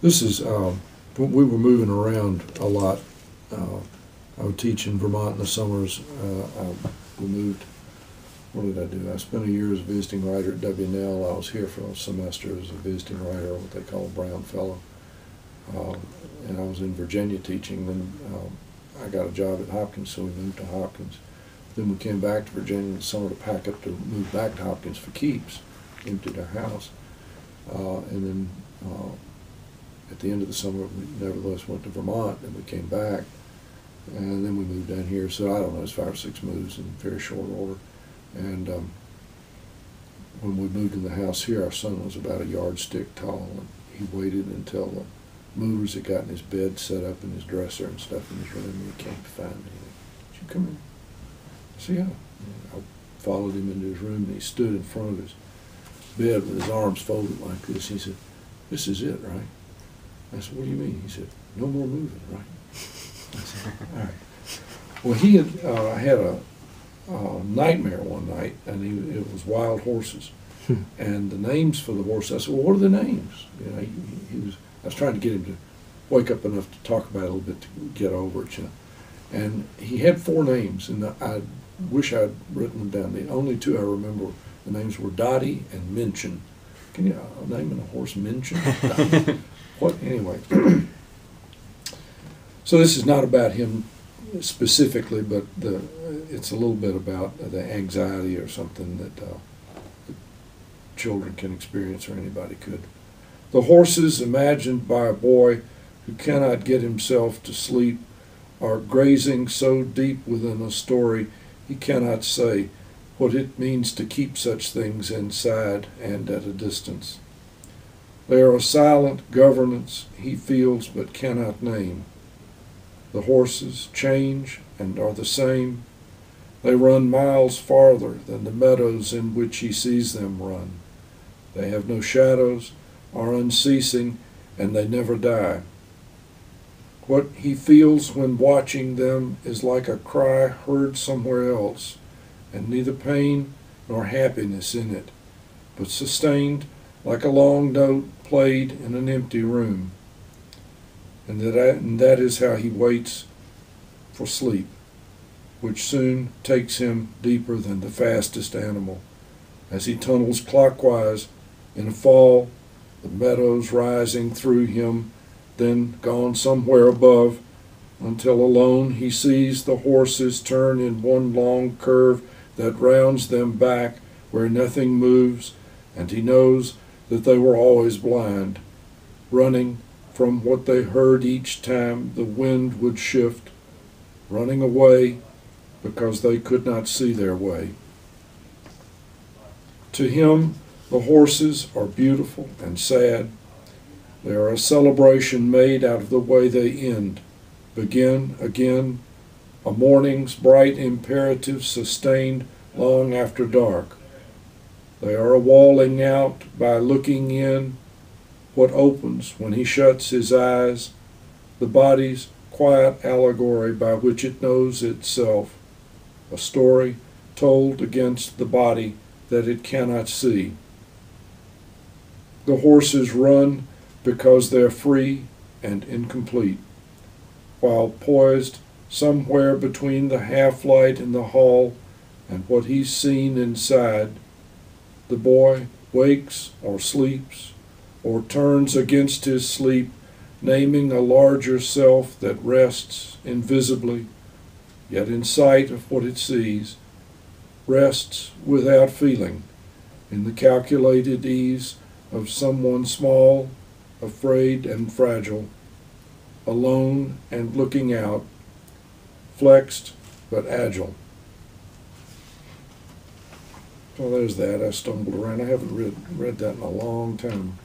This is, when we were moving around a lot. I would teach in Vermont in the summers. We moved, what did I do? I spent a year as a visiting writer at W&L. I was here for a semester as a visiting writer, what they call a Brown Fellow. And I was in Virginia teaching. Then I got a job at Hopkins, so we moved to Hopkins. Then we came back to Virginia in the summer to pack up to move back to Hopkins for keeps, emptied our house. And then at the end of the summer, we nevertheless went to Vermont, and we came back. And then we moved down here, so I don't know, it's 5 or 6 moves in very short order. And when we moved in the house here, our son was about a yardstick tall, and he waited until the movers had gotten his bed set up and his dresser and stuff in his room, and he came to find me. Did you come in? I said, yeah. And I followed him into his room, and he stood in front of his bed with his arms folded like this. He said, "This is it, right?" I said, "What do you mean?" He said, "No more moving, right?" I said, "All right." Well, he had had a nightmare one night, and it was wild horses. And the names for the horses, I said, "Well, what are the names?" You know, I was trying to get him to wake up enough to talk about it a little bit to get over it, you know. And he had 4 names, and I wish I'd written them down. The only 2 I remember, the names were Dottie and Minchin. Can you name a horse Minchin? What? Anyway. So this is not about him specifically, but it's a little bit about the anxiety or something that children can experience, or anybody could. The horses, imagined by a boy who cannot get himself to sleep, are grazing so deep within a story he cannot say what it means to keep such things inside and at a distance. They are a silent governance he feels but cannot name. The horses change and are the same. They run miles farther than the meadows in which he sees them run. They have no shadows, are unceasing, and they never die. What he feels when watching them is like a cry heard somewhere else, and neither pain nor happiness in it, but sustained like a long note played in an empty room. And that is how he waits for sleep, which soon takes him deeper than the fastest animal, as he tunnels clockwise in a fall, the meadows rising through him, then gone somewhere above, until alone he sees the horses turn in one long curve that rounds them back where nothing moves, and he knows that they were always blind, running from what they heard each time the wind would shift, running away because they could not see their way. To him, the horses are beautiful and sad. They are a celebration made out of the way they end, begin again, a morning's bright imperative sustained long after dark. They are a walling out by looking in, what opens when he shuts his eyes, the body's quiet allegory by which it knows itself, a story told against the body that it cannot see. The horses run because they're free and incomplete, while poised somewhere between the half-light in the hall and what he's seen inside, the boy wakes or sleeps or turns against his sleep, naming a larger self that rests invisibly, yet in sight of what it sees, rests without feeling, in the calculated ease of someone small, afraid and fragile, alone and looking out, flexed but agile. Well, there's that. I stumbled around. I haven't read that in a long time.